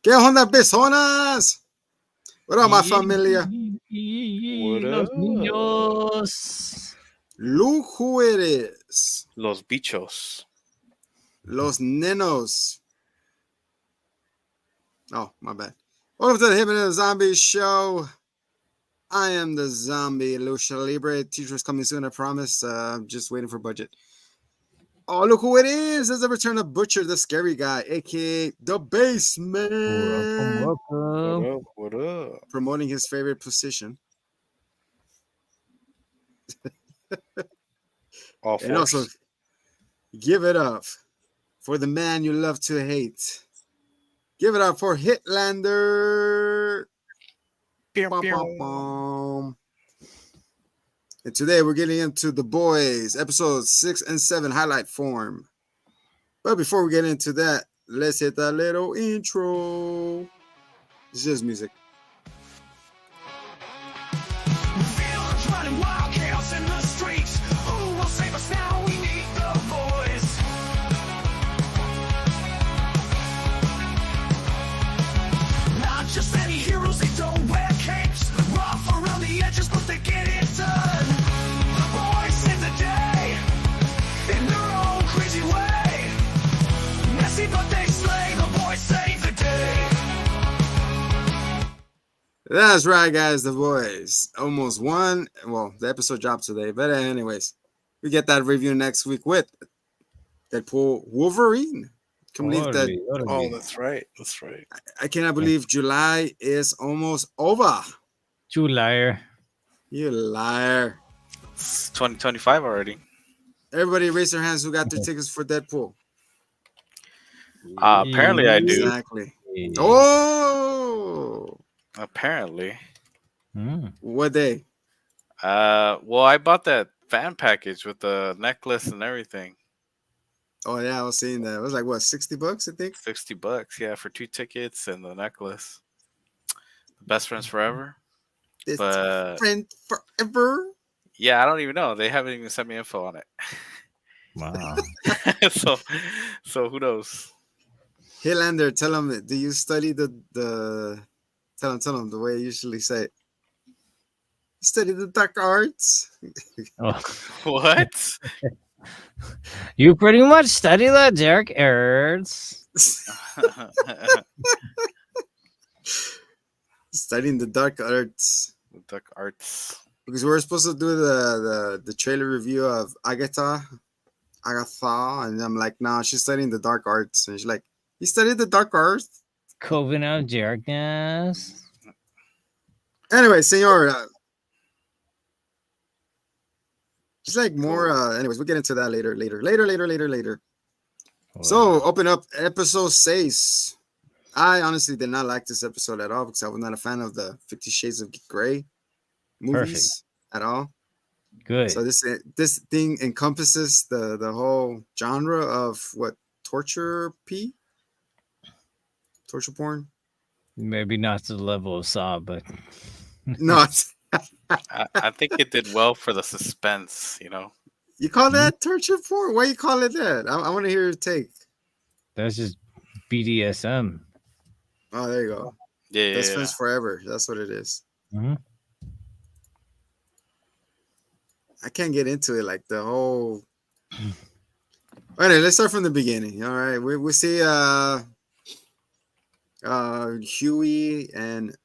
¿Qué onda, personas? What up, my familia? What Los up? niños. Look who it is. Los bichos. Los nenos. Oh, my bad. Welcome to the Hip and Zombie Show. I am the zombie Lucha Libre. Teacher's coming soon, I promise. I'm just waiting for budget. Oh, look who it is. There's the return of Butcher, the scary guy, aka the Basement. Welcome. What up? Promoting his favorite position. All And also, force. give it up for the man you love to hate. Give it up for Hitlander. Pew, Bum, pew. bum, bum. And today we're getting into The Boys, episodes 6 and 7, highlight form. But before we get into that, let's hit that little intro. It's just music. Feelings running wild, chaos in the streets. Who will save us now? We need the boys. Not just any heroes, they don't wear capes. Rough around the edges, but they get it done. The boys save the day in their own crazy way. Messy, but they slay. The boys save the day. That's right, guys, The Boys. Almost one. Well, the episode dropped today. But anyways, we get that review next week with Deadpool Wolverine. Can believe that. Oh, that's right. That's right. I cannot believe July is almost over. You liar. You liar. It's 2025 already. Everybody raise their hands who got their tickets for Deadpool. Apparently I do. Exactly. Oh, Apparently. what day? Well, I bought that fan package with the necklace and everything. Oh yeah, I was seeing that. It was like what, $60, I think. $60, yeah, for 2 tickets and the necklace. Best friends forever. It's But friend forever. yeah, I don't even know. They haven't even sent me info on it. Wow. so who knows? Hitlander, tell him. Do you study the? Tell him the way I usually say it. You study the dark arts. Oh. What? You pretty much study the dark arts. Studying the dark arts. Duck arts. Because we were supposed to do the trailer review of Agatha, and I'm like, nah, she's studying the dark arts, and she's like, you studied the dark arts? Coven of darkness. Anyway, senor, just like more. Anyways, we'll get into that later. So open up episode 6. I honestly did not like this episode at all because I was not a fan of the 50 Shades of Grey movies at all. Good. So this thing encompasses the whole genre of what, torture porn. Maybe not to the level of Saw, but No, it's, I think it did well for the suspense, you know. you call that torture porn? Why you call it that? I want to hear your take. that's just BDSM. Oh, there you go. Yeah, Best friends forever. That's what it is. Mhm. I can't get into it like the whole. Anyway, let's start from the beginning. All right, we see Huey and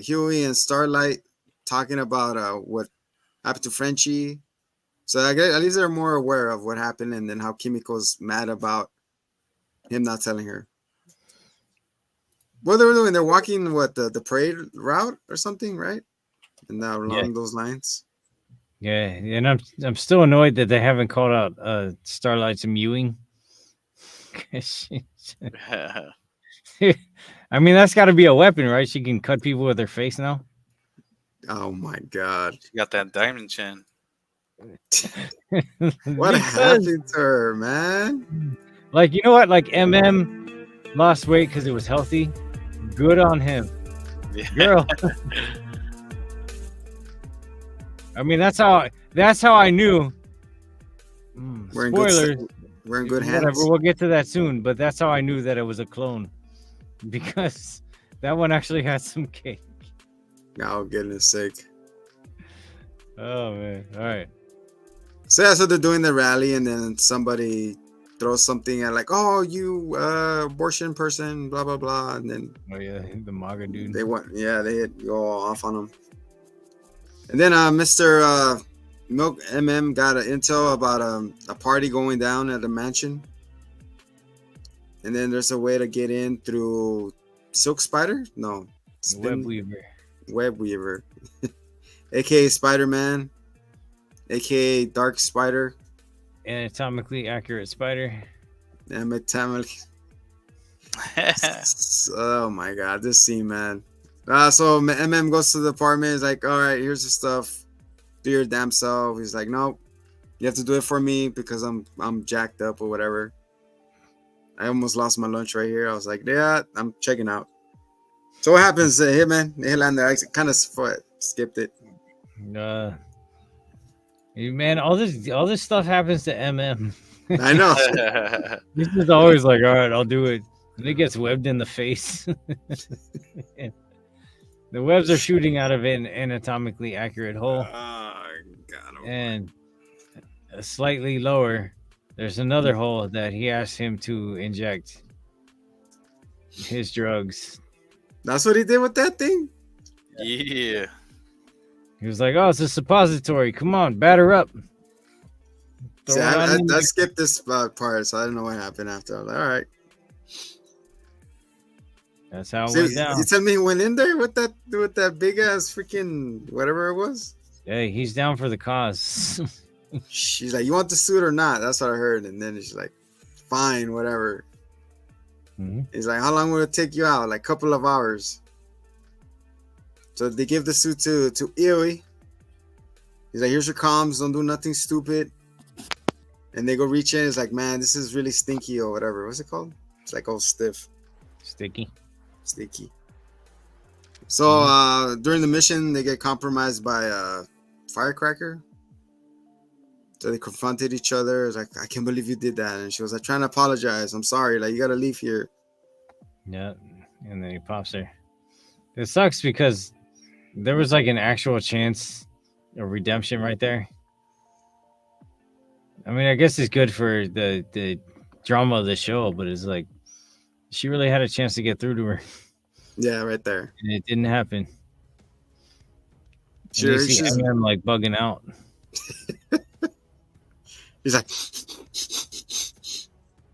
Huey and Starlight talking about what happened to Frenchie. So I guess at least they're more aware of what happened and then how Kimiko's mad about him not telling her. What they were doing? They're walking the parade route or something, right? And now along those lines. Yeah, and I'm still annoyed that they haven't called out Starlight's mewing. I mean, that's got to be a weapon, right? She can cut people with her face now. Oh my god! She got that diamond chin. What happened to her, man? Like, you know what? Like, lost weight because it was healthy. Good on him, Yeah. girl. I mean, that's how I knew. We're in Spoilers. We're in good hands. Whatever, we'll get to that soon. But that's how I knew that it was a clone. because that one actually had some cake. Oh, goodness sake. Oh man! All right. So yeah, so they're doing the rally, and then somebody throws something at like, "Oh, you abortion person," blah blah blah, and then Oh yeah, the MAGA dude. they go off on him. And then Mr. Milk MM got an intel about a party going down at a mansion, and then there's a way to get in through Silk Spider. No, Web Weaver. Web Weaver, aka Spider-Man, aka Dark Spider. Anatomically accurate spider. Oh my god, this scene, man. So MM goes to the apartment. He's like, "All right, here's the stuff. Do your damn self." He's like, "Nope, you have to do it for me because I'm jacked up or whatever." I almost lost my lunch right here. I was like, "Yeah, I'm checking out." So what happens, Hitlander? I kind of skipped it. Man, all this stuff happens to MM. I know. He's just always like, "All right, I'll do it." And it gets webbed in the face. The webs are shooting out of an anatomically accurate hole. God. And slightly lower, there's another hole that he asked him to inject his drugs. That's what he did with that thing? Yeah. He was like, "Oh, it's a suppository. Come on, batter up." See, I skipped this part, so I don't know what happened after. I was like, all right. That's how it went down. You tell me he went in there with that big ass freaking whatever it was? Hey, he's down for the cause. She's like, "You want the suit or not?" That's what I heard. And then she's like, "Fine, whatever." Mm-hmm. He's like, "How long will it take you out?" Like, couple of hours. So they give the suit to Ioi. He's like, "Here's your comms. Don't do nothing stupid." And they go reach in. It's like, "Man, this is really stinky or whatever. What's it called?" It's like all stiff. Sticky. So during the mission, they get compromised by a firecracker. So they confronted each other. It's like, "I can't believe you did that." And she was like, "Trying to apologize. I'm sorry. Like, you gotta leave here." Yeah. And then he pops her. It sucks because there was like an actual chance of redemption right there. I mean, I guess it's good for the drama of the show, but it's like she really had a chance to get through to her. Yeah, right there. And it didn't happen. Sure, you see Eminem like bugging out. He's like,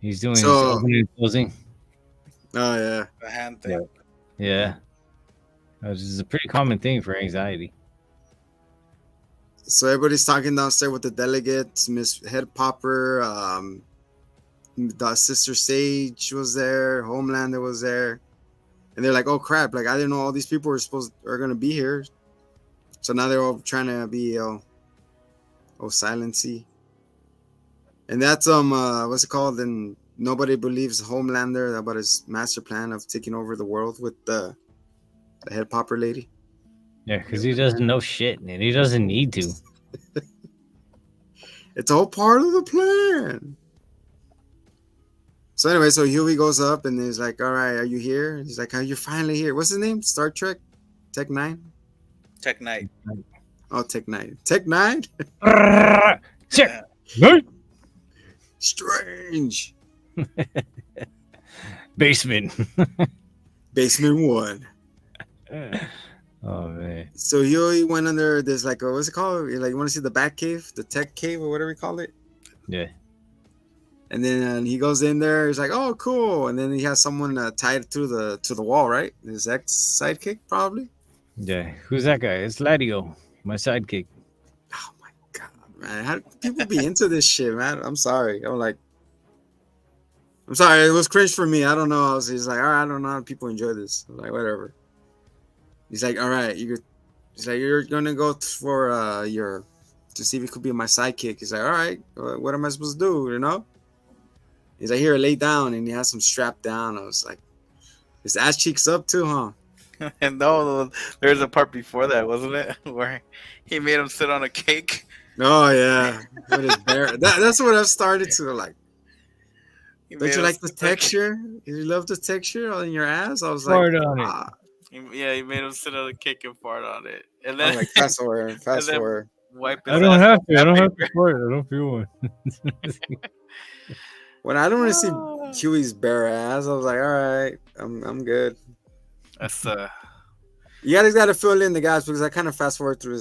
he's doing his opening and closing. Oh yeah, The hand thing. Yeah. Which is a pretty common thing for anxiety. So everybody's talking downstairs with the delegates. Miss Head Popper, the Sister Sage was there. Homelander was there, and they're like, "Oh crap! Like, I didn't know all these people are gonna be here." So now they're all trying to be silency. And that's what's it called? And nobody believes Homelander about his master plan of taking over the world with the Head Popper lady. Yeah, because he doesn't know shit, and he doesn't need to. It's all part of the plan. So anyway, so Huey goes up and he's like, "All right, are you here?" He's like, "Oh, you're finally here." What's his name? Star Trek? Tech 9? Tech Knight. Oh, Tech 9. Tech 9? Check. Strange. Basement. Basement 1. Oh man. So Huey went under this like what's it called? Like, you want to see the Bat Cave, the Tech Cave, or whatever we call it? Yeah. And then he goes in there. He's like, "Oh, cool!" And then he has someone tied to the wall, right? His ex sidekick, probably. Yeah. Who's that guy? It's Ladio, my sidekick. Oh my god, man! How do people be into this shit, man? I'm sorry. I'm sorry. It was cringe for me. I don't know. He's like, "All right, I don't know how people enjoy this." I'm like, whatever. He's like, "All right, you're gonna go for to see if it could be my sidekick." He's like, "All right, what am I supposed to do?" You know? He's like, "Here, lay down," and he has him strapped down. I was like, his ass cheeks up too, huh? And no, there's a part before that, wasn't it? Where he made him sit on a cake. Oh yeah, with his bare. That's what I've started to like. He Don't made you him like the sit on- texture? You love the texture on your ass? I was like, Fart on it. ah. Yeah, he made him sit on the cake and fart on it, and I then was like, fast forward, and fast then forward. wipe his I don't ass have with to. I don't that have to paper. fart. I don't feel one. When I don't want to Ah. see Huey's bare ass, I was like, all right, I'm good. That's You guys got to fill in the gaps because I kind of fast forward through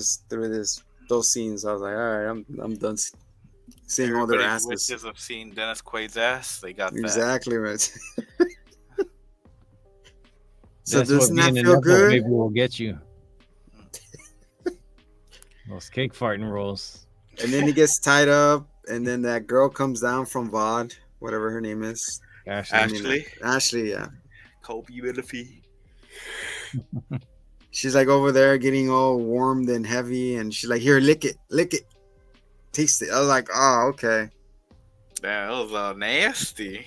those scenes. I was like, all right, I'm done seeing all their everybody's asses. wishes of seeing Dennis Quaid's ass. They got that. Exactly right. So That's what doesn't that being in feel Nepo good? maybe will get you. Those cake farting rolls. And then he gets tied up, and then that girl comes down from VOD, whatever her name is. Ashley. Ashley, Ashley, yeah. Kobe with a fee. She's like over there getting all warmed and heavy, and she's like, "Here, lick it, taste it." I was like, "Oh, okay." That was nasty.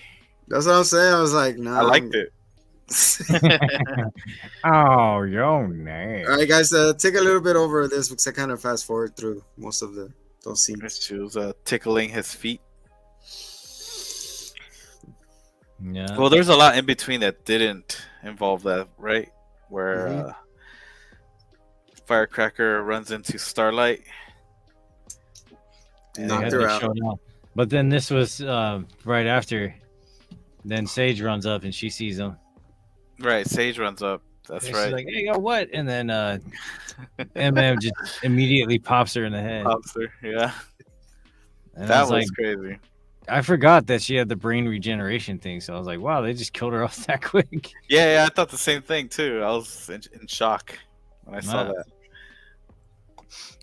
That's what I'm saying. I was like, "No." I liked it. Oh, yo, man. All right, guys, take a little bit over this because I kind of fast forward through most of those scenes. She was tickling his feet. Yeah. Well, there's a lot in between that didn't involve that, right? Where Firecracker runs into Starlight. They Knocked had her to out. show down. But then this was right after. Then Sage runs up and she sees him. Right, Sage runs up. That's And right. She's like, "Hey, yo, what?" And then MM just immediately pops her in the head. Pops her, yeah. And I That was was like, crazy. I forgot that she had the brain regeneration thing. So I was like, wow, they just killed her off that quick. Yeah, I thought the same thing too. I was in shock when I saw Wow. that.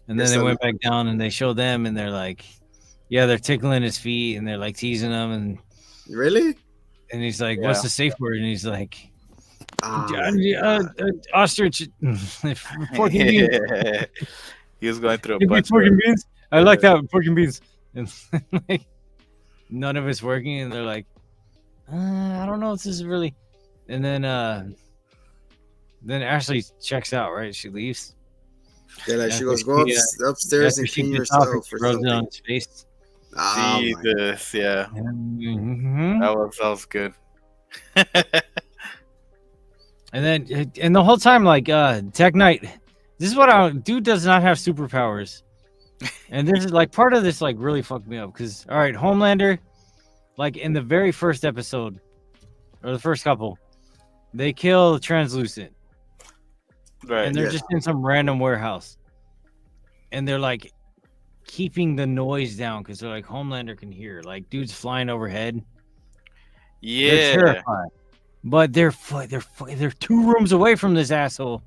And then Yes, they I went back down and they show them and they're like, yeah, they're tickling his feet and they're like teasing him. Really? And he's like, what's Yeah. the safe word? And he's like, Oh, my God. ostrich, pork and beans. Yeah. He was going through a Give me bunch pork of and beans. I like that, pork and beans. And like, none of it's working. And they're like, I don't know if this is really. And then Ashley checks out, right? She leaves. Yeah, like she After goes, go she, upstairs After and she clean gets off, yourself she or rubs it on something. his face. Oh, my Jesus, yeah. Mhm. That was good. And then, and the whole time, like, Tech Knight, this is what dude does not have superpowers. And this is like part of this, like, really fucked me up. Because, all right, Homelander, like, in the very first episode, or the first couple, they kill Translucent. Right. And they're Yeah. just in some random warehouse. And they're like keeping the noise down because they're like, Homelander can hear. Like, dudes flying overhead. They're Yeah. terrified. But they're 2 rooms away from this asshole.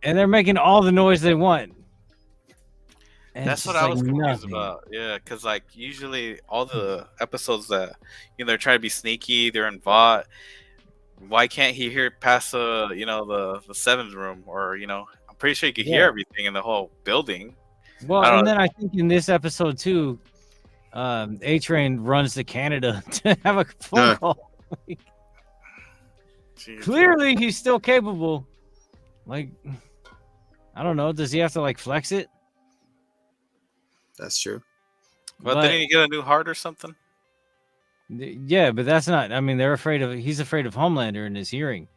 And they're making all the noise they want. And That's it's what just I like was confused nothing. about. Yeah, because like usually all the episodes that they're trying to be sneaky, they're in VOT. Why can't he hear past the seventh room? Or I'm pretty sure he could hear Yeah. everything in the whole building. Well, I don't and then I think in this episode too, A-Train runs to Canada to have a phone Yeah. call. Jeez. Clearly, he's still capable. Like, I don't know. Does he have to like flex it? That's true. But didn't he get a new heart or something? Yeah, but that's not. I mean, he's afraid of Homelander in his hearing.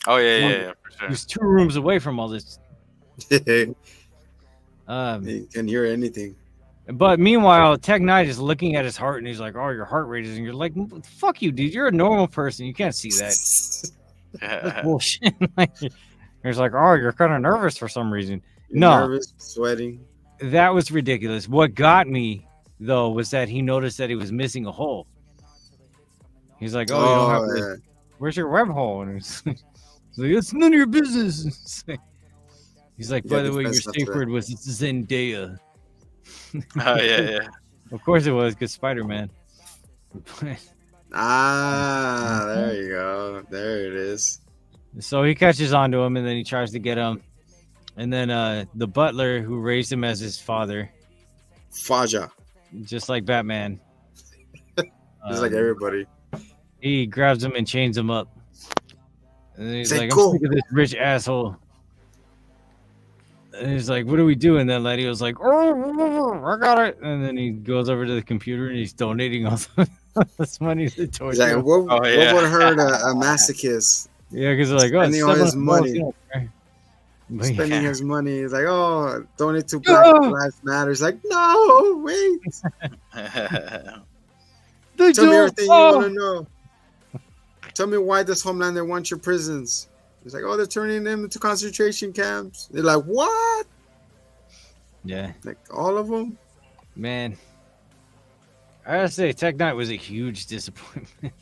Oh yeah, for sure. He's 2 rooms away from all this. He Um, can hear anything. but meanwhile, Tech Knight is looking at his heart and he's like, "Oh, your heart rate is," and you're like, "Fuck you, dude! You're a normal person. You can't see that. That's bullshit." Like, he's like, "Oh, you're kind of nervous for some reason." No. Nervous, sweating. That was ridiculous. What got me though was that he noticed that he was missing a hole. He's like, "Oh, you don't have yeah. where's your web hole?" And he's like, "It's none of your business." He's like, You "By gotta the way, your defend stuff safe to word was Zendaya." Oh yeah. Of course it was, because Spider-Man. Ah, there you go. There it is. So he catches on to him, and then he tries to get him. And then the butler who raised him as his father, Faja. just like Batman, Just like everybody. he grabs him and chains him up. And then he's Say, like, "Cool." I'm sick of this rich asshole. And he's like, what do we do? And then Letty was like, oh, I got it. And then he goes over to the computer and he's donating all the That's money to He's like, torture. what Oh, yeah. would hurt a masochist? Yeah, because like, oh, Spending all his money. But Spending yeah. his money. He's like, oh, donate to Black Lives Matter. He's like, no, wait. They Tell me don't- everything you oh. want to know. Tell me why does Homelander want your prisons? He's like, oh, they're turning them into concentration camps. They're like, what? Yeah, Like all of them? man. I gotta say, Tech Knight was a huge disappointment.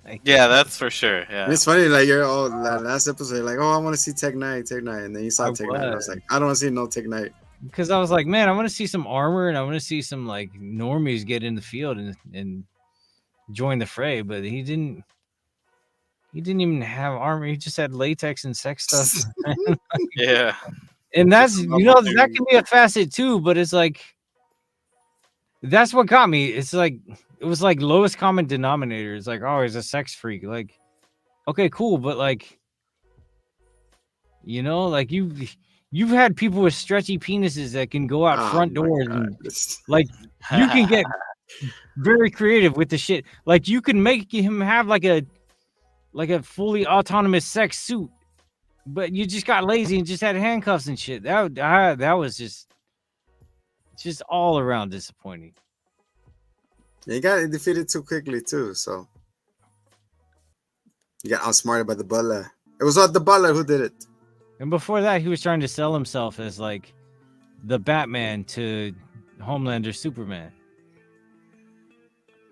Like, Yeah, that's for sure. Yeah. And it's funny, like you're all that last episode, you're like, oh, I want to see Tech Knight, and then you saw I Tech Knight. And I was was. like, I don't want to see no Tech Knight. because I was like, man, I want to see some armor and I want to see some like normies get in the field and join the fray, but he didn't. He didn't even have armor. He just had latex and sex stuff. Yeah. And that's Just you know normal that dude. can be a facet too, but it's like that's what got me. It's like it was like lowest common denominator. It's like, oh, he's a sex freak. Like, okay, cool, but like, you know, like you've had people with stretchy penises that can go out Oh front my doors God. and like you can get very creative with the shit. Like you can make him have like a fully autonomous sex suit, but you just got lazy and just had handcuffs and shit. That was just all around disappointing. He got defeated too quickly too, so you got outsmarted by the butler. It was not the butler who did it. And before that, he was trying to sell himself as like the Batman to Homelander Superman.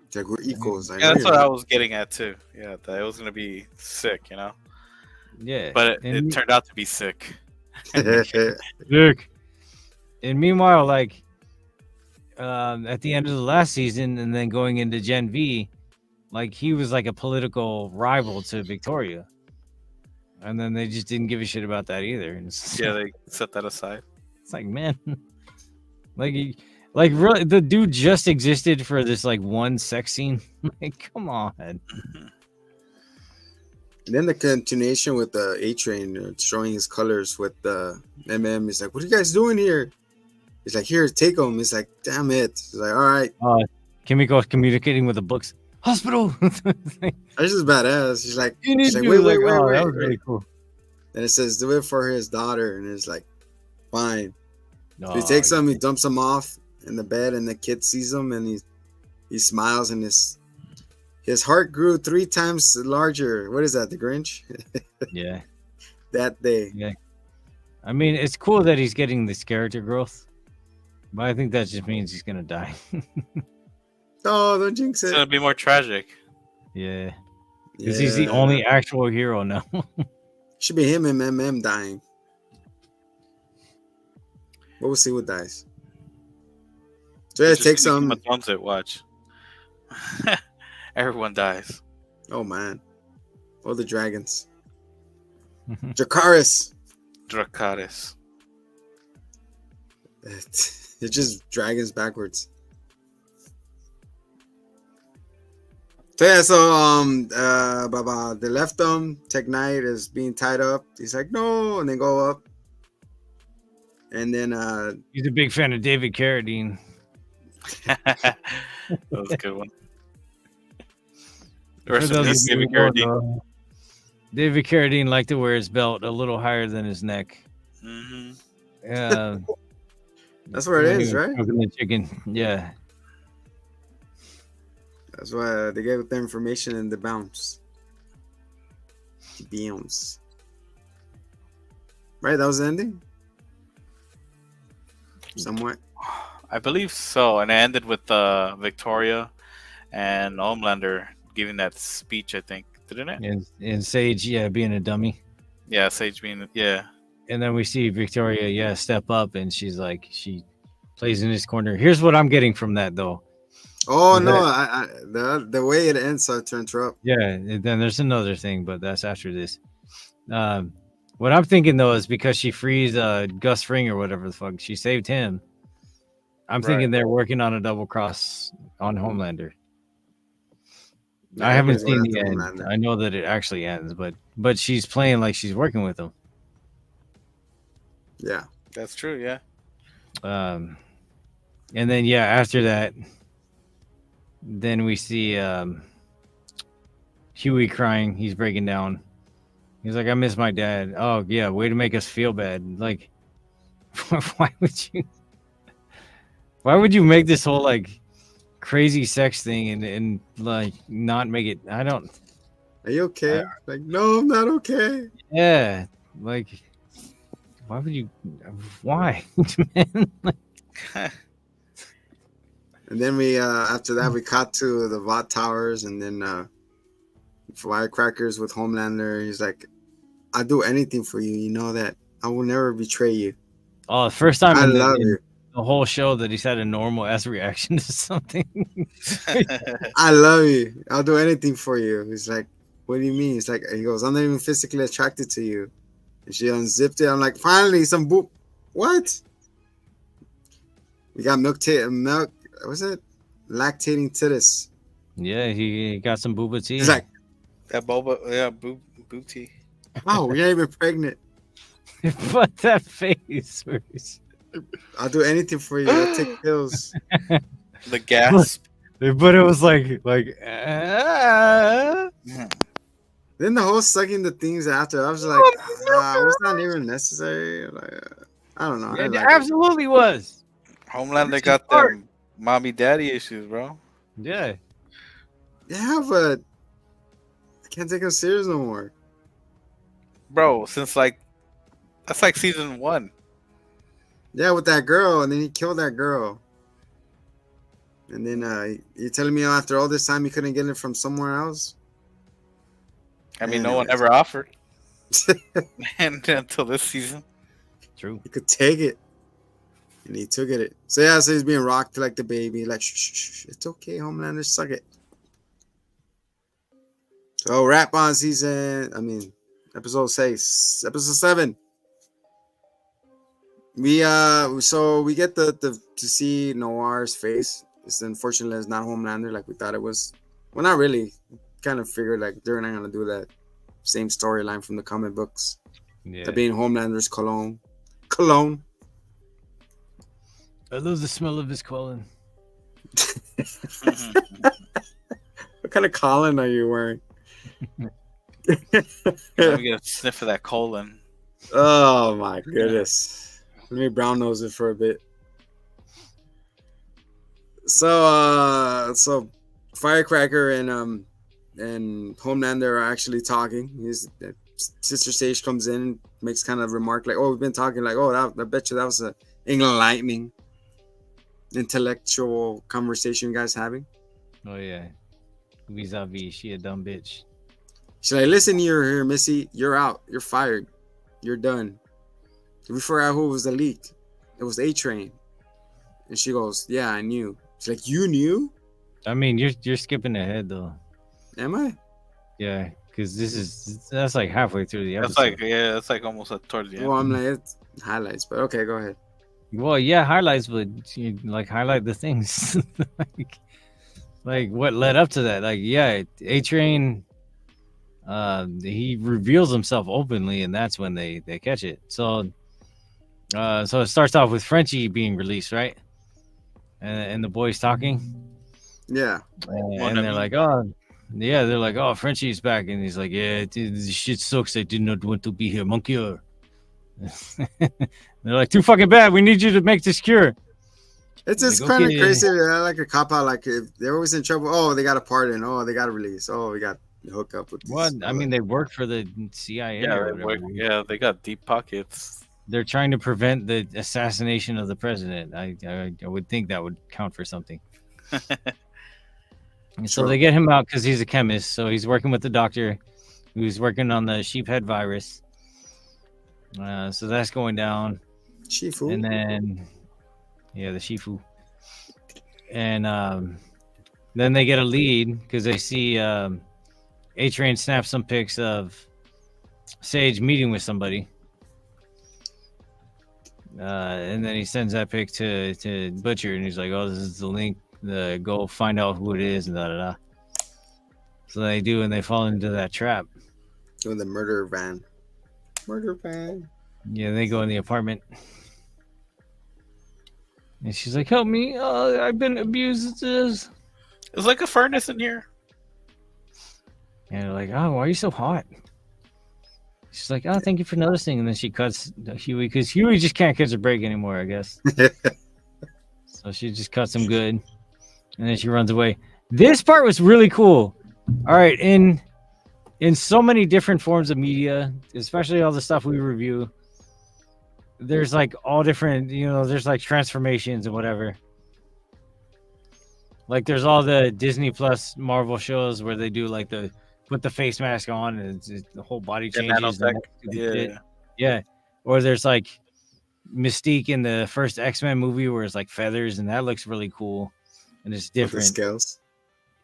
It's like we're equals. Yeah, that's what I was getting at too. Yeah, that it was gonna be sick, you know. Yeah, But and it turned out to be sick. Look. And meanwhile, like at the end of the last season, and then going into Gen V, like he was like a political rival to Victoria, and then they just didn't give a shit about that either. And it's, Yeah, they set that aside. it's like, man, like really, the dude just existed for this like one sex scene. Like, come on. Then the continuation with the A Train showing his colors with the He's like, what are you guys doing here? He's like, here, take them. He's like, damn it. He's like, all right. Kimiko's communicating with the books. Hospital. That's just badass. He's like, You need she's like, to wait, like, wait, oh, wait, that was wait. really cool. And it says, do it for his daughter. And it's like, fine. So he Oh, takes him, he dumps him off in the bed, and the kid sees him, and he smiles, and his heart grew 3 times larger. What is that, the Grinch? yeah. That day. I mean, it's cool that he's getting this character growth, but I think that just means he's gonna die. Oh, don't jinx It's it. gonna be more tragic. Yeah, because he's the only actual hero now. Should be him and MM dying. But we'll see who dies. So yeah, It's just take gonna some. become a Thumbs it, watch. Everyone dies. Oh man. All the dragons. Dracarys. Dracarys. It's just dragons backwards. So yeah, they left him. Tech Knight is being tied up. He's like, no, and they go up. And then He's a big fan of David Carradine. That was a good one. The For rest of those this of you David who don't Carradine. know, David Carradine liked to wear his belt a little higher than his neck. Mhm. that's where it is, right? Cooking the chicken. Yeah. That's why they gave the information in the bounce. The bounce. Right, that was the ending? Somewhat. I believe so, and it ended with Victoria and Homelander giving that speech. I think, didn't it? And Sage, yeah, being a dummy. Yeah, Sage being And then we see Victoria, step up, and she's like, she plays in his corner. Here's what I'm getting from that, though. Oh Is no! that- The way it ends, so to interrupt. Yeah, and then there's another thing, but that's after this. What I'm thinking though is because she frees Gus Fring or whatever the fuck, she saved him. I'm thinking they're working on a double cross on Homelander. I haven't seen the end. I know that it actually ends, but she's playing like she's working with him. Yeah. that's true. Yeah, And then after that, then we see Huey crying. He's breaking down. He's like, I miss my dad. Oh yeah, way to make us feel bad. Like, why would you make this whole like crazy sex thing and like not make it? I don't. Are you okay? Like, no, I'm not okay. Yeah, like, why would you? Why, man? And then we after that we cut to the Vought Towers, and then Firecrackers with Homelander. He's like, I'll do anything for you. You know that. I will never betray you. Oh, the first time I in love you. the whole show that he's had a normal ass reaction to something. I love you. I'll do anything for you. He's like, what do you mean? He's like, he goes, I'm not even physically attracted to you. And she unzipped it. I'm like, finally, some boob. What? We got milk. What's it? Lactating titties. Yeah, he got some booba tea. He's like, That boba, yeah, booty. oh, we're not even pregnant. But that face. I'll do anything for you. I'll take pills. The gasp. But it was like Then the whole sucking the things after, I was like, it was not even necessary. Like, I don't know. I it like it. absolutely was. Homelander got them mommy daddy issues, bro. Yeah. Yeah, but I can't take him serious no more. Bro, since like that's like season 1. Yeah, with that girl, and then he killed that girl. And then you're telling me after all this time you couldn't get it from somewhere else? I mean, no Anyways. one ever offered, and until this season. True. He could take it. And he took it. So yeah, so he's being rocked like the baby. Like, shh, shh, shh. It's okay, Homelander, suck it. So wrap on episode 6. Episode 7. We get to see Noir's face. It's unfortunately it's not Homelander like we thought it was. Well, not really. Kind of figured like they're not gonna do that same storyline from the comic books. Yeah. That being Homelander's cologne. I love the smell of his cologne. What kind of collar are you wearing? Let me get a sniff of that colon. Oh my goodness. Let me brown nose it for a bit. So Firecracker and Homelander are actually talking. Sister Sage comes in and makes kind of a remark like, "Oh, we've been talking like, oh, I bet you that was a enlightening, intellectual conversation you guys having." Oh yeah. Vis-a-vis, she a dumb bitch. She's like, "Listen, you're here, Missy. You're out. You're fired. You're done." We forgot who was the leak. It was A-Train. And she goes, "Yeah, I knew." She's like, "You knew?" I mean, you're skipping ahead though. Am I? Yeah, because that's like halfway through the episode. That's like almost towards the end. Well, I'm like, it's highlights, but okay, go ahead. Well, yeah, highlights, but you like highlight the things like what led up to that. Like, yeah, A-Train, he reveals himself openly, and that's when they catch it. So it starts off with Frenchie being released, right? And the boys talking. Yeah. And they're like, oh, yeah, they're like, oh, Frenchie's back. And he's like, yeah, this shit sucks. I did not want to be here, monkey. They're like, too fucking bad. We need you to make this cure. It's just Like, kind of okay. crazy. Like a cop out. Like if they're always in trouble. Oh, they got a pardon. Oh, they got a release. Oh, we got to hook up with this. What? I mean, they work for the CIA. or whatever. They got deep pockets. They're trying to prevent the assassination of the president. I would think that would count for something. And so True. they get him out because he's a chemist. So he's working with the doctor who's working on the sheephead virus. So that's going down. Shifu. And then, yeah, the Shifu. And then they get a lead because they see A-Train snap some pics of Sage meeting with somebody. And then he sends that pic to Butcher, and he's like, "Oh, this is the link. Go find out who it is." And da da da. So they do, and they fall into that trap. Doing the murder van. Murder van. Yeah, they go in the apartment, and she's like, "Help me! I've been abused." It's like a furnace in here. And they're like, oh, why are you so hot? She's like, oh, thank you for noticing. And then she cuts Huey because Huey just can't catch a break anymore, I guess. So she just cuts him good. And then she runs away. This part was really cool. All right, in so many different forms of media, especially all the stuff we review, there's like all different, there's like transformations and whatever. Like there's all the Disney Plus Marvel shows where they do like put the face mask on and the whole body changes. Yeah. Or there's like Mystique in the first X-Men movie where it's like feathers and that looks really cool and it's different. With the scales.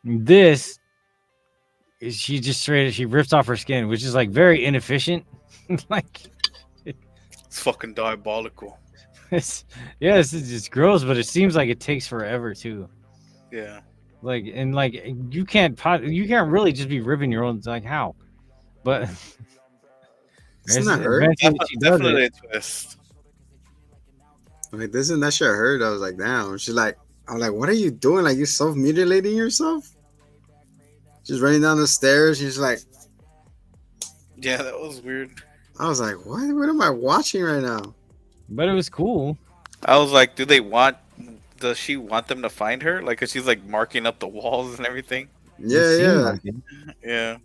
This is she rips off her skin, which is like very inefficient. Like It's fucking diabolical. it's just gross, but it seems like it takes forever too. Yeah. Like and like you can't really just be ripping your own, like how? But Isn't that hurt? Definitely a twist. Like, isn't that shit hurt? I was like, damn. She's like, I'm like, what are you doing? Like, you self-mutilating yourself? She's running down the stairs. She's like, Yeah, that was weird. I was like, what? What am I watching right now? But it was cool. I was like, does she want them to find her? Like, 'cause she's like marking up the walls and everything. Yeah. Yeah.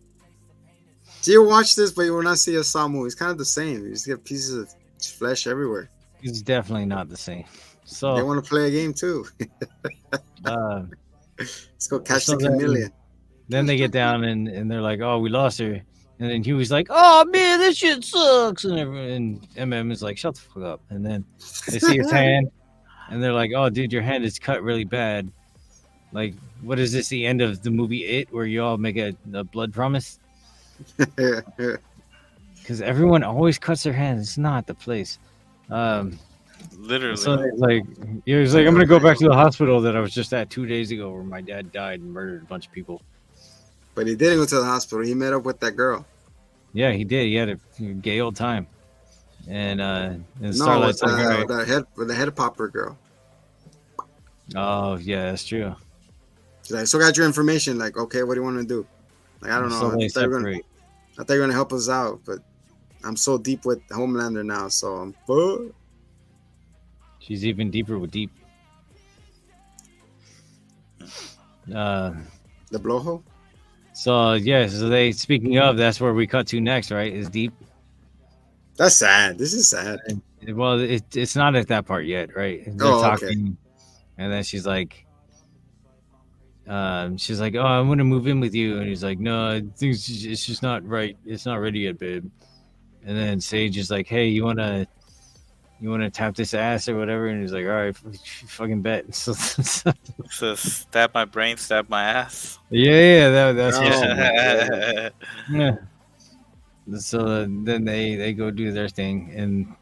So you watch this, but you will not see a Saw movie. It's kind of the same. You just get pieces of flesh everywhere. It's definitely not the same. So They want to play a game too. Let's go catch the chameleon. Then they get down and they're like, oh, we lost her. And then Huey's like, oh man, this shit sucks. And MM is like, shut the fuck up. And then they see his hand and they're like, oh dude, your hand is cut really bad. Like, what is this, the end of the movie It, where you all make a blood promise? Because everyone always cuts their hands. It's not the place. Literally. So like, he was like, I'm gonna go back to the hospital that I was just at 2 days ago, where my dad died and murdered a bunch of people. But he didn't go to the hospital. He met up with that girl. Yeah, he did. He had a gay old time. And No, Starlight's with, like, all right. the head popper girl. Oh yeah, that's true. She's like, so got your information. Like, okay, what do you want to do? Like, I don't know. So they I thought separate. you were gonna help us out, but I'm so deep with Homelander now, so I'm fucked. She's even deeper with Deep. The blowhole? So yeah, so speaking of, that's where we cut to next, right? Is Deep. That's sad. This is sad. Well, it's not at that part yet, right? They're talking, and then she's like, oh, I'm gonna move in with you, and he's like, no, I think it's just not right. It's not ready yet, babe. And then Sage is like, hey, you wanna tap this ass or whatever? And he's like, all right, fucking bet. So stab my brain, stab my ass. that's Yeah. So then they go do their thing, and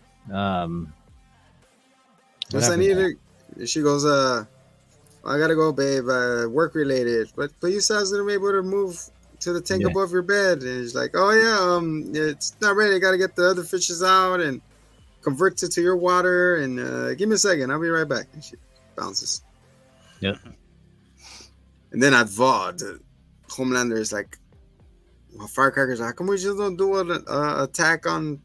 What's I need her? She goes, I gotta go, babe. Work related, but you said I was gonna be able to move to the tank above your bed. And he's like, oh yeah, it's not ready. I gotta get the other fishes out and convert it to your water. And give me a second, I'll be right back. And she bounces. Yep. And then at VOD, Homelander is like, well, Firecrackers, how come we just don't do an attack on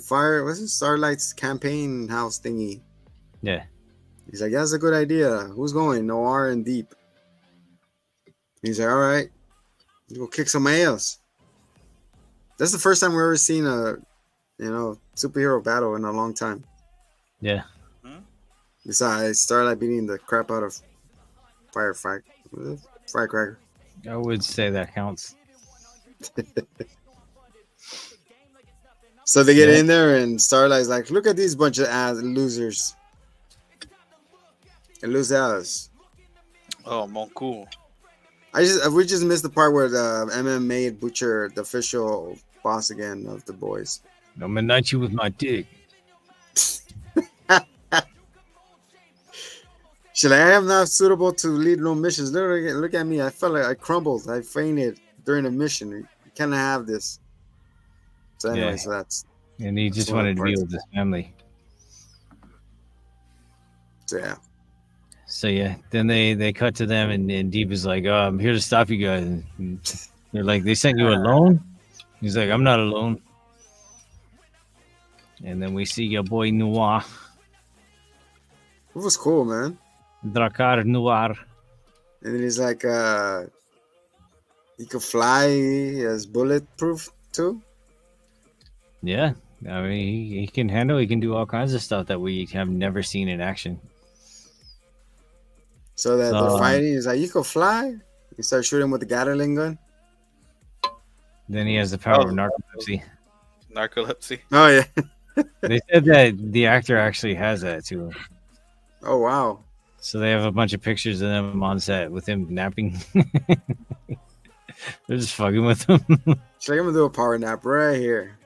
Fire? What's it? Starlight's campaign house thingy. Yeah. He's like, that's a good idea. Who's going? Noir and Deep. He's like, all right, let's go kick some ass. That's the first time we've ever seen a, superhero battle in a long time. Yeah. Besides Starlight beating the crap out of Firecracker. I would say that counts. So they get in there, and Starlight's like, look at these bunch of ass losers. And lose ass. Oh, mon cool. We just missed the part where the MM made Butcher the official boss again of the boys. I'm gonna knight you with my dick. She's like, I am not suitable to lead no missions. Look at me. I felt like I crumbled. I fainted during a mission. You can't have this. So anyway, so that's... And he just wanted to be with his family. So yeah. So yeah, then they cut to them, and Deep is like, "Oh, I'm here to stop you guys." And they're like, "They sent you alone?" He's like, "I'm not alone." And then we see your boy Noir, It was cool, man. Drakkar Noir. And then he's like, he could fly. He has bulletproof too. Yeah, I mean, he can handle. He can do all kinds of stuff that we have never seen in action. So that they're fighting. He's like, you could fly. He starts shooting with the Gatling gun. Then he has the power of narcolepsy. Narcolepsy. Oh yeah. They said that the actor actually has that too. Oh wow. So they have a bunch of pictures of them on set with him napping. They're just fucking with him. She's like, I'm gonna do a power nap right here.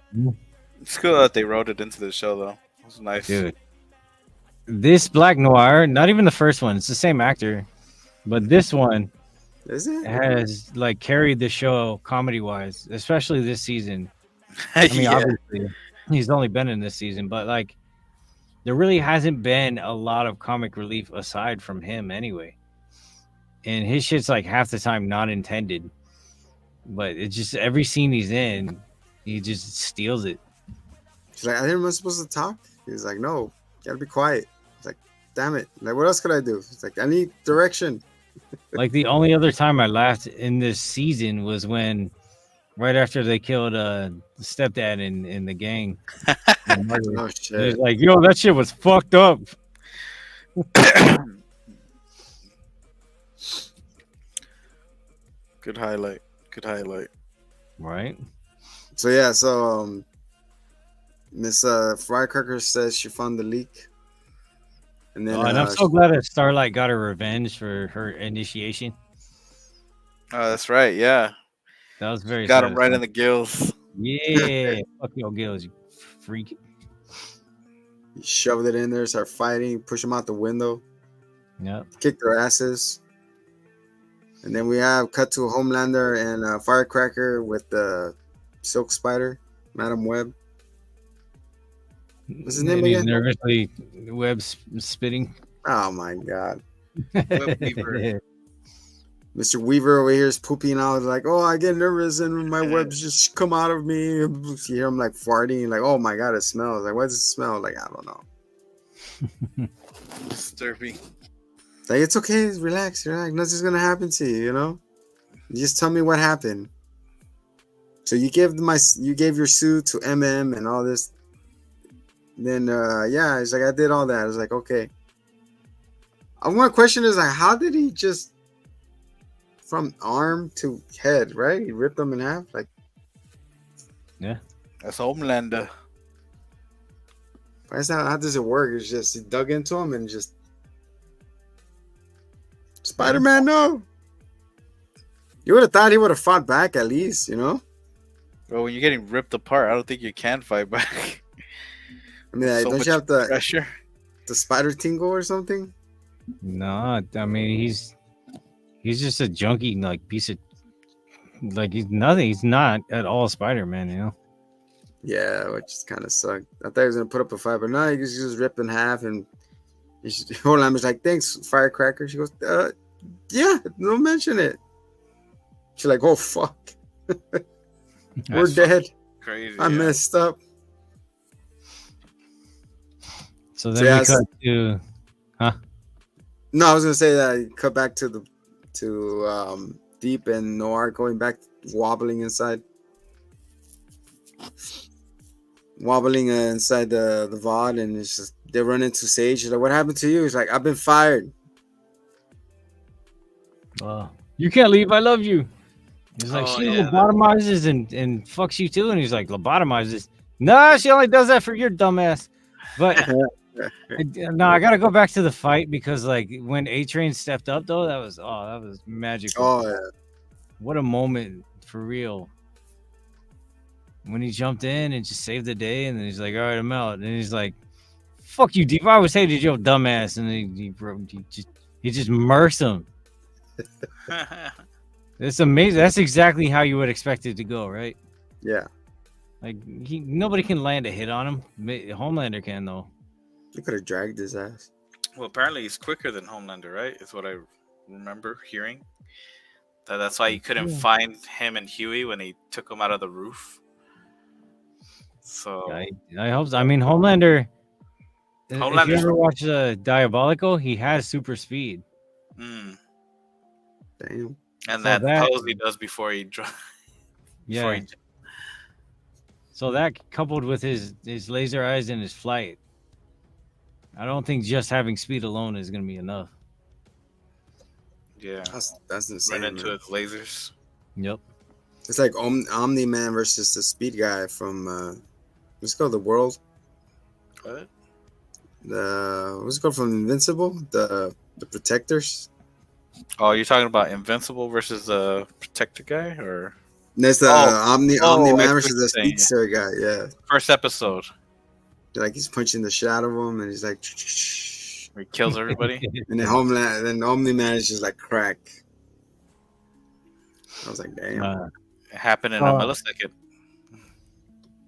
It's cool that they wrote it into the show, though. It was nice. Dude. This Black Noir, not even the first one, it's the same actor, but this one Is it? has like carried the show comedy wise, especially this season. I mean, Yeah. obviously, he's only been in this season, but like, there really hasn't been a lot of comic relief aside from him anyway. And his shit's like half the time not intended, but it's just every scene he's in, he just steals it. She's like, I didn't am supposed to talk. He's like, no, you gotta be quiet. It's like, damn it. Like, what else could I do? It's like, I need direction. Like the only other time I laughed in this season was when, right after they killed the stepdad in the gang. Oh He's shit. like, yo, that shit was fucked up. Good highlight. Good highlight. Right? So yeah, so Miss Firecracker says she found the leak. And then And I'm so glad that Starlight got her revenge for her initiation. Oh, that's right. Yeah. That was very Got him right in satisfying. the gills. Yeah. Fuck your gills, you freak. he shoved it in there, start fighting, push them out the window, Yep. kick their asses. And then we have cut to Homelander and Firecracker with the Silk Spider, Madam Web. What's his name And he's again? nervously web spitting. Oh my god. Web Weaver. Mr. Weaver over here is pooping out like, oh, I get nervous and my webs just come out of me. You hear him like farting, like, oh my god, it smells. Like, what does it smell? Like, I don't know. Disturbing. Like, it's okay, relax, nothing's gonna happen to you, you know? You just tell me what happened. So you gave your suit to MM and all this. Then yeah, it's like I did all that. I was like, okay. One question is like, how did he just from arm to head, right? He ripped them in half, like. That's Homelander. That's not how does it work? It's just he dug into him and just Spider-Man, no. You would have thought he would have fought back at least, you know? Well, when you're getting ripped apart, I don't think you can fight back. I mean, So don't much you have the pressure? spider tingle or something? No, I mean he's just a junky like piece of like he's nothing. He's not at all Spider-Man, you know. Yeah, which kind of sucked. I thought he was gonna put up a fight, but no, he just ripped in half, and Homelander's like, "Thanks, Firecracker." She goes, "Yeah, don't mention it." She's like, "Oh fuck, we're That's dead. Crazy. I yeah. messed up." So then Yeah, we cut to No, I was gonna say that I cut back to Deep and Noir going back, wobbling inside the VOD, and it's just they run into Sage. He's like, "What happened to you?" He's like, "I've been fired." you can't leave. I love you. He's like, Oh, she yeah, that- lobotomizes and fucks you too. And he's like, lobotomizes? No, she only does that for your dumbass. But no, I gotta go back to the fight because like when A-Train stepped up though, that was magical. Oh yeah. What a moment for real. When he jumped in and just saved the day, and then he's like, all right, I'm out. And he's like, fuck you, Deep. I always hated your dumbass. And he just murks him. It's amazing. That's exactly how you would expect it to go, right? Yeah. Like nobody can land a hit on him. Homelander can though. You could have dragged his ass. Well, apparently he's quicker than Homelander, right? Is what I remember hearing. That's why you couldn't find him and Huey when he took him out of the roof. So I hope so. I mean, Homelander. If you Homelander's- ever watch Diabolical, he has super speed. Mm. Damn. And So that that- pose he does before he Yeah. So that coupled with his laser eyes and his flight, I don't think just having speed alone is going to be enough. yeah, That's insane. ran into Man. his lasers. Yep. It's like Omni-Man versus the speed guy from what's it called? The World. What? What's it called from Invincible? The Protectors. Oh, you're talking about Invincible versus the Protector guy, or That's the I Omni-Man see versus what the you're saying, Speedster guy. Yeah, first episode like he's punching the shit out of him, and he's like, where he kills everybody? and then Omni-Man is just like crack. I was like, damn. It happened in a millisecond.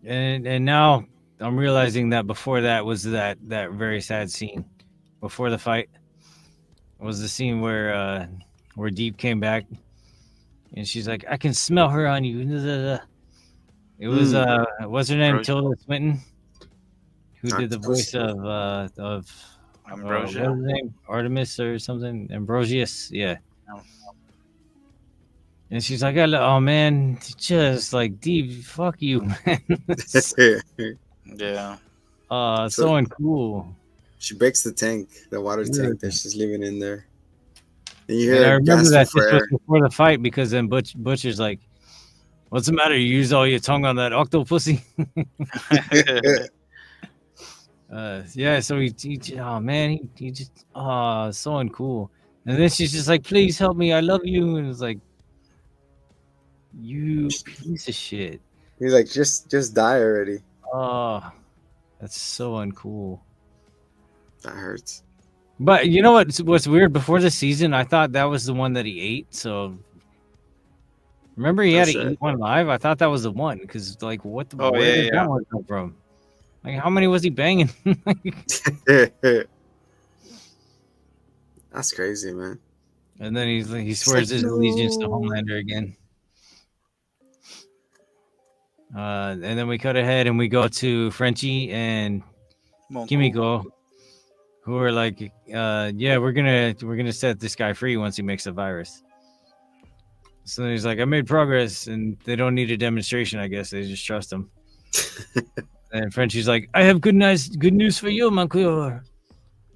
And now I'm realizing that before that was that very sad scene. Before the fight was the scene where Deep came back and she's like, I can smell her on you. It was what's her name? Tilda Swinton, who did the voice of Ambrosia. what was her name? Artemis or something? Ambrosius, yeah. Oh. And she's like, oh man, just like Deep, fuck you, man. Yeah. So uncool. She breaks the tank, the water tank that she's leaving in there. And you And hear I her remember gasping that for this was air. before the fight because then Butcher's like, what's the matter? You used all your tongue on that octopussy? Yeah, so he oh man, he just so uncool. And then she's just like, please help me, I love you. And it's like, you piece of shit. He's like, just die already. Oh, that's so uncool. That hurts. But you know what's weird? Before the season, I thought that was the one that he ate. So remember, he had to eat one live. I thought that was the one because, like, what the? Oh, where yeah, did yeah. that one come from? Like, how many was he banging? That's crazy, man. And then he swears his allegiance to Homelander again. And then we cut ahead and we go to Frenchie and Kimiko, who are like, yeah, we're gonna set this guy free once he makes the virus. So he's like, I made progress, and they don't need a demonstration. I guess they just trust him. And Frenchie's like, I have good news for you, Monsieur.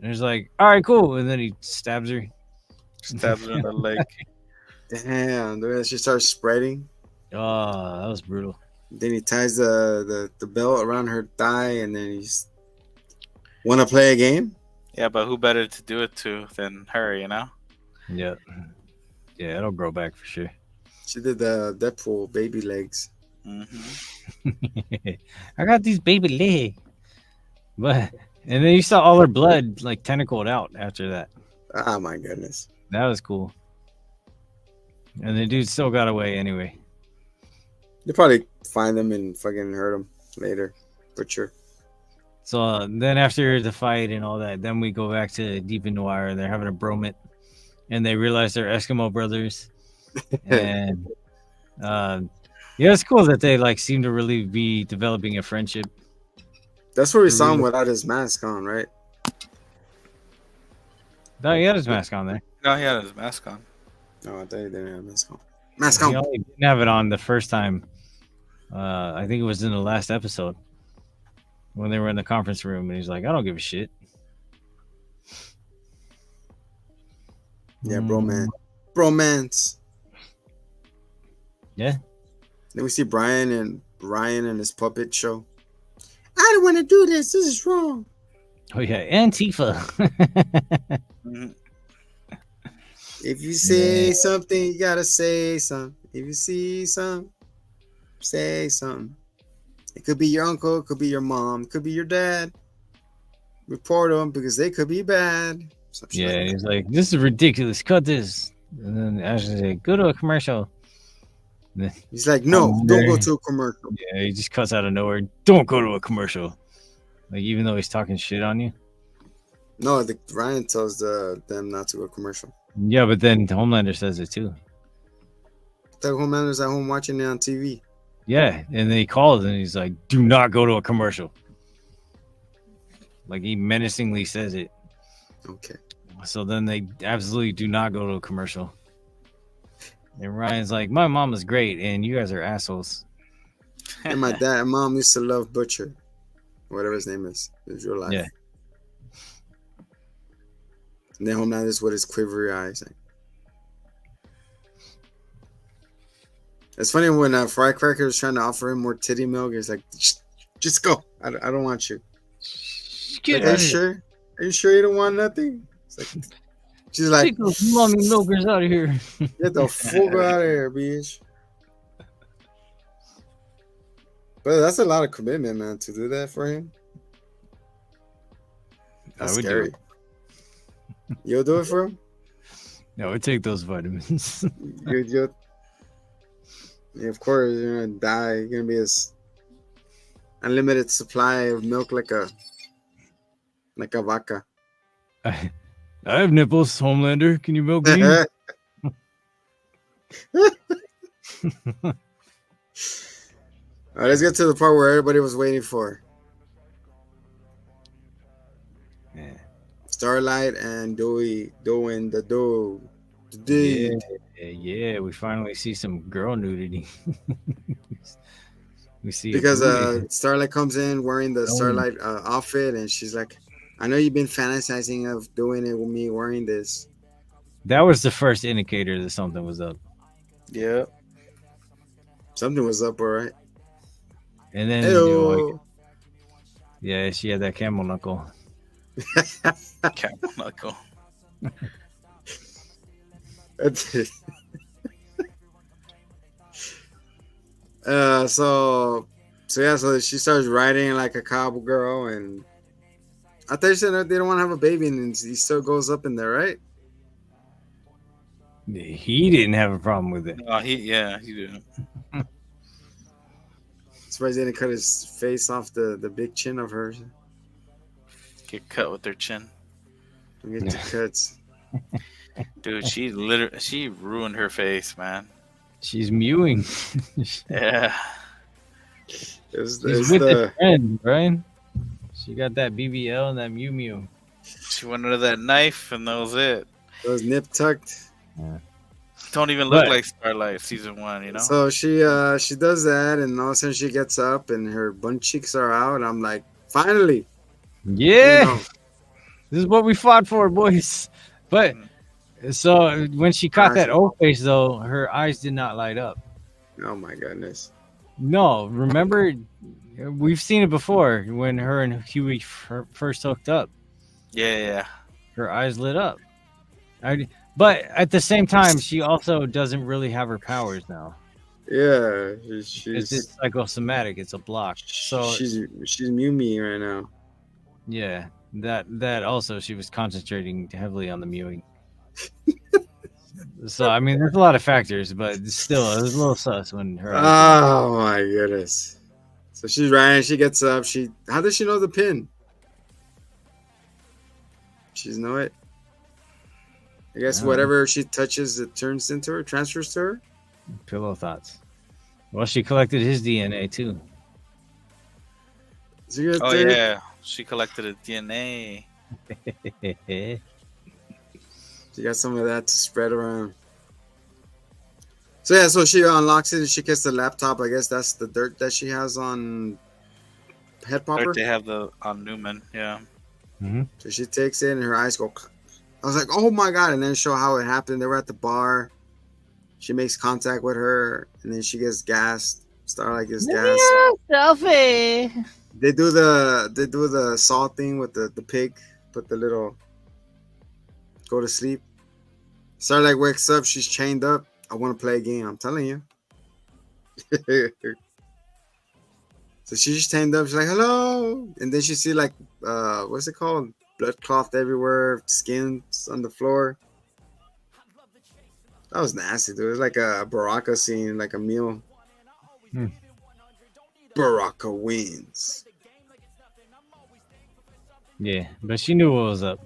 And he's like, all right, cool. And then he stabs her. Stabs her in the leg. Damn, the way that she starts spreading. Oh, that was brutal. Then he ties the belt around her thigh, and then he's want to play a game. Yeah, but who better to do it to than her, you know? Yeah. Yeah, it'll grow back for sure. She did the Deadpool baby legs. Mm-hmm. I got these baby legs. But and then you saw all her blood like tentacled out after that. Oh my goodness. That was cool. And the dude still got away anyway. You'll probably find them and fucking hurt them later. For sure. So then after the fight and all that, then we go back to Deep in Noir. They're having a bromance. And they realize they're Eskimo brothers. And yeah, it's cool that they like seem to really be developing a friendship. That's where we saw him without his mask on, right? No, he had his mask on there. No, he had his mask on. No, I thought he didn't have a mask on. Mask He on. only didn't have it on the first time. I think it was in the last episode when they were in the conference room, and he's like, "I don't give a shit." Yeah, bromance. Yeah. Then we see Brian and Ryan and his puppet show. I don't want to do this. This is wrong. Oh yeah, Antifa. Mm-hmm. If you say something, you gotta say something. If you see something, say something. It could be your uncle, it could be your mom, it could be your dad. Report them because they could be bad. Yeah, Like and he's like, "This is ridiculous. Cut this." And then Ashley's like, "Go to a commercial." And then, he's like, no, don't go to a commercial. yeah, he just cuts out of nowhere. Don't go to a commercial. Like even though he's talking shit on you. No, Ryan tells them not to go commercial. Yeah, but then Homelander says it too. The Homelander's at home watching it on TV. Yeah, and then he calls and he's like, "Do not go to a commercial." Like he menacingly says it. Okay. So then they absolutely do not go to a commercial. And Ryan's like, "My mom is great, and you guys are assholes." And my mom used to love Butcher, whatever his name is, his real life. Yeah. And then Homelander's with his quivery eyes. It's funny when Firecracker was trying to offer him more titty milk. He's like, just go. I don't want you. Get Like, are you sure? Are you sure you don't want nothing? It's like, she's like, take those mommy milkers out of here. get the fuck out of here, bitch. But that's a lot of commitment, man, to do that for him. That's I would scary. do You'll do it for him? No, I would take those vitamins. Yeah, of course, you're gonna die. You're gonna be this unlimited supply of milk like a vaca. I have nipples, Homelander. Can you milk me? All right, let's get to the part where everybody was waiting for. Yeah. Starlight and Dewey doing the deed. Yeah, we finally see some girl nudity. We see Because booty. Starlight comes in wearing the Oh. Starlight outfit, and she's like, "I know you've been fantasizing of doing it with me wearing this." That was the first indicator that something was up. Yeah. Something was up, all right. And then, Ew. yeah, she had that camel knuckle. Camel knuckle. That's it. So she starts riding like a cowboy girl, and I thought you said that they don't want to have a baby, and he still goes up in there, right? He didn't have a problem with it. He did. Surprised they didn't cut his face off the big chin of hers. Get cut with their chin. Don't get two cuts. Dude, she ruined her face, man. She's mewing. Yeah. She's It's with the trend, right? She got that BBL and that Mew Mew. She went under that knife and that was it. those nip tucked. Don't even look But- like Starlight season 1, you know? So she does that, and all of a sudden she gets up, and her butt cheeks are out. I'm like, finally. Yeah, You know. this is what we fought for, boys. But so when she caught that old face, though, her eyes did not light up. Oh my goodness. No, remember, we've seen it before when her and Huey first hooked up. Yeah. Her eyes lit up. But at the same time, she also doesn't really have her powers now. Yeah, It's she's just psychosomatic. It's a block. So she's Mew Me right now. yeah, that also she was concentrating heavily on the mewing. So I mean, there's a lot of factors, but still, it was a little sus when her. Oh my goodness. So she's riding, she gets up, how does she know the pin? She's know it. I guess Yeah. whatever she touches, it turns into her, transfers to her. Pillow thoughts. Well, she collected his DNA too. Is it Oh, good? yeah. She collected a DNA. She got some of that to spread around. So yeah, so she unlocks it and she gets the laptop. I guess that's the dirt that she has on Head Popper. They have on Newman, yeah. So she takes it and her eyes go. I was like, oh my god! And then show how it happened. They were at the bar. She makes contact with her, and then she gets gassed. Starlight gets gassed. Selfie. They do the saw thing with the pig. Put the little go to sleep. Starlight wakes up. She's chained up. I want to play a game. I'm telling you. So she's chained up. She's like, hello. And then she see like, what's it called? Blood cloth everywhere. Skin on the floor. That was nasty, dude. It was like a Baraka scene, like a meal. Baraka wins. Yeah, but she knew what was up.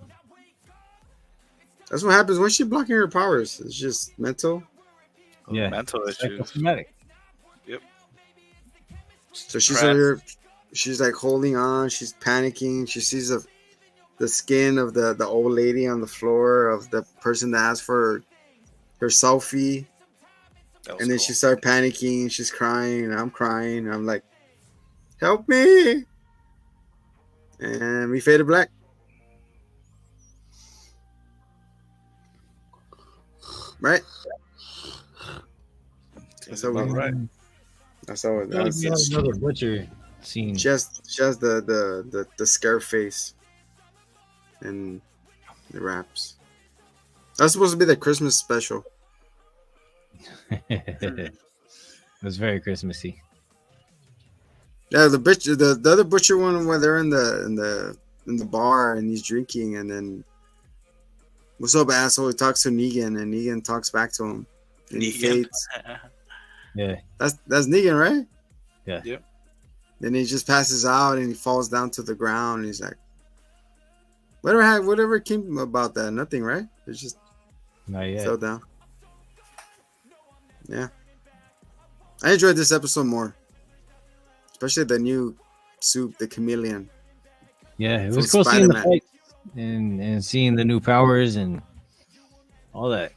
That's what happens when she's blocking her powers. It's just mental. Yeah, Mental issues. psychosomatic. Yep. So she's over here. She's like holding on. She's panicking. She sees the skin of the old lady on the floor of the person that asked for her selfie. And then she started panicking. She's crying. And I'm crying. And I'm like, help me. And we faded black. Right? That's how we. Right. That's how. That's another butcher scene. Just the scare face and the raps. That's supposed to be the Christmas special. It was very Christmassy. Yeah, the other butcher one where they're in the bar and he's drinking and then what's up, asshole? He talks to Negan and Negan talks back to him. And he fades. Yeah. That's Negan, right? Yeah. Yep. Then he just passes out and he falls down to the ground and he's like, whatever came about that? Nothing, right? It's just Not yet. fell down. Yeah. I enjoyed this episode more. Especially the new soup, the chameleon. Yeah, it From was cool seeing the Spider-Man. fight and seeing the new powers and all that.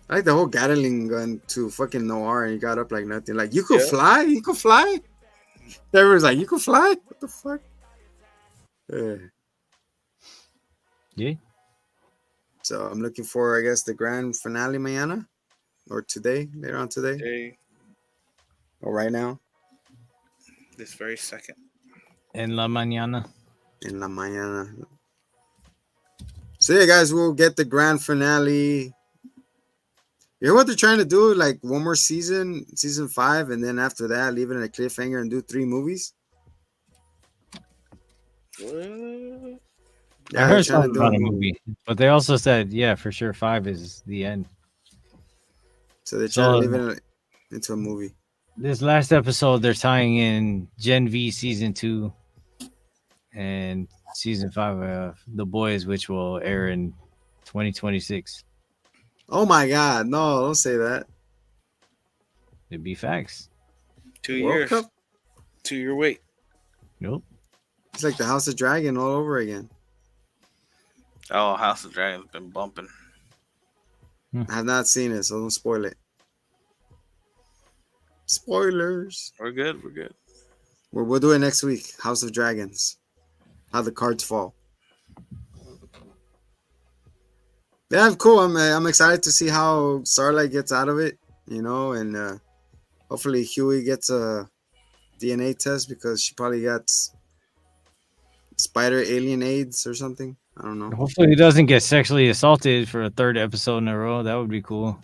I like the whole Gatling gun to fucking Noir and he got up like nothing. Like, you could Yeah. fly? You could fly? Everyone's like, you could fly? What the fuck? Yeah. So I'm looking for, I guess, the grand finale mañana or today, later on today, Hey, or right now this very second. En la mañana. in la mañana. So yeah, guys, we'll get the grand finale. You know what they're trying to do? Like one more season 5, and then after that, leave it in a cliffhanger and do 3 movies. What? Yeah, I they're heard trying to something do about a a movie. movie, but they also said, yeah, for sure, 5 is the end. So they're trying to So- leave it into a movie. This last episode, they're tying in Gen V season 2 and season 5 of The Boys, which will air in 2026. Oh my God! No, don't say that. It'd be facts. 2 World years. Cup? 2-year wait. Nope. It's like the House of Dragon all over again. Oh, House of Dragons been bumping. I have not seen it, so don't spoil it. Spoilers. We're good. We're good. We'll do it next week. House of Dragons. How the cards fall. Yeah, cool. I'm excited to see how Starlight gets out of it, and hopefully Huey gets a DNA test because she probably got spider alien AIDS or something. I don't know. Hopefully, he doesn't get sexually assaulted for a 3rd episode in a row. That would be cool.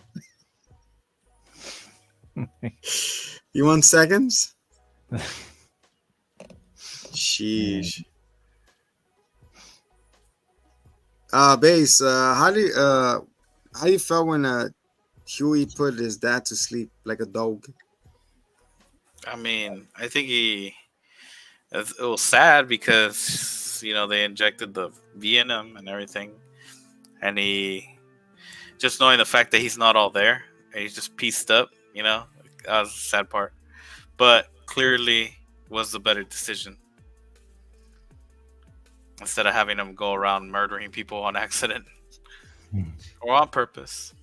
You want seconds? Sheesh. Base, how do you felt when Huey put his dad to sleep like a dog? I mean, I think it was sad because, they injected the venom and everything. And he, just knowing the fact that he's not all there, and he's just pieced up, that was the sad part. But clearly was the better decision. Instead of having him go around murdering people on accident or on purpose.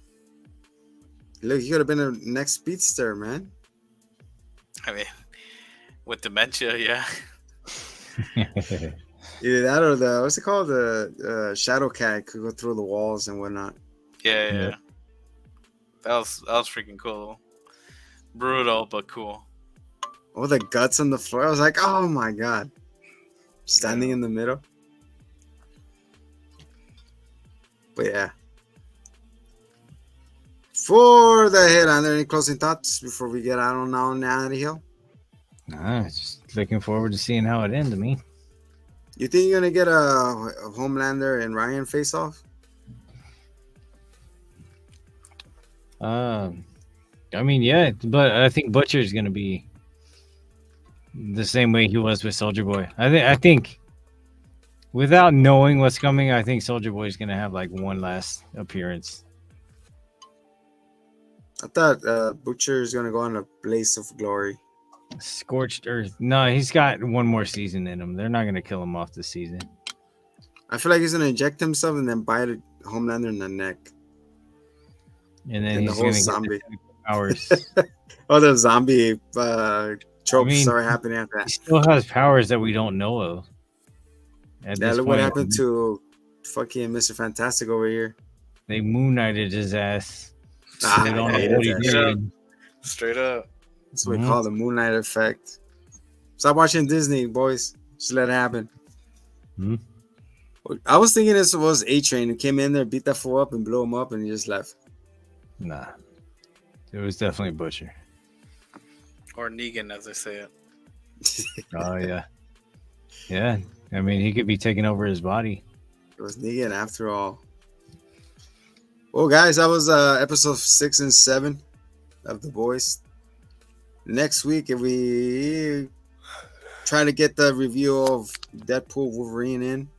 Look, he could have been a next speedster, man. I mean, with dementia, yeah. Either that or the what's it called? The Shadow Cat could go through the walls and whatnot. Yeah. That was freaking cool. Brutal, but cool. Oh, the guts on the floor. I was like, oh my God. Standing in the middle. But yeah. For the head, are there any closing thoughts before we get out of here? Nah, just looking forward to seeing how it ends. I mean, You think you're gonna get a Homelander and Ryan face off? I mean, yeah, but I think Butcher's gonna be the same way he was with Soldier Boy. I think without knowing what's coming, I think Soldier Boy is gonna have like one last appearance. I thought Butcher is gonna go on a blaze of glory. Scorched Earth. No, he's got one more season in him. They're not gonna kill him off this season. I feel like he's gonna inject himself and then bite Homelander in the neck. And then And the he's whole gonna zombie. get the powers. Oh, the zombie tropes start happening after He that. still has powers that we don't know of. At Yeah, this look what point. happened to fucking Mr. Fantastic over here. They moon knighted his ass. Ah, We don't I know hated what he that shit. did. Straight up. That's what we call the Moonlight effect. Stop watching Disney, boys. Just let it happen. Mhm. I was thinking this was A-Train who came in there, beat that fool up, and blew him up, and he just left. Nah. It was definitely Butcher. Or Negan, as they say it. Oh yeah. Yeah. I mean, he could be taking over his body. It was Negan after all. Well, guys, that was episode 6 and 7 of The Boys. Next week, if we try to get the review of Deadpool Wolverine in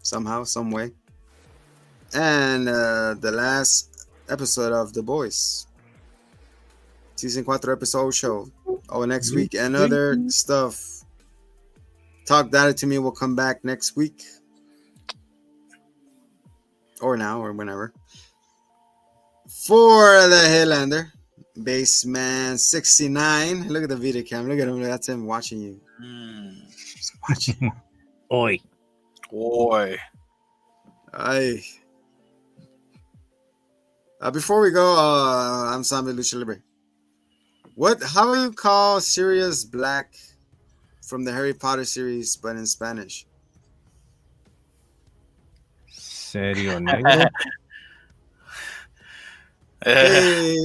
somehow, some way. And the last episode of The Boys. Season 4 episode show. Oh, next week and other stuff. Talk Data to Me will come back next week. Or now, or whenever. For the Highlander, Baseman 69. Look at the video cam. Look at him. That's him watching you. Just watching. Oi. Boy. Aye. Before we go, I'm Zombie Lucha Libre. How do you call Sirius Black from the Harry Potter series, but in Spanish? Serio negro. Hey.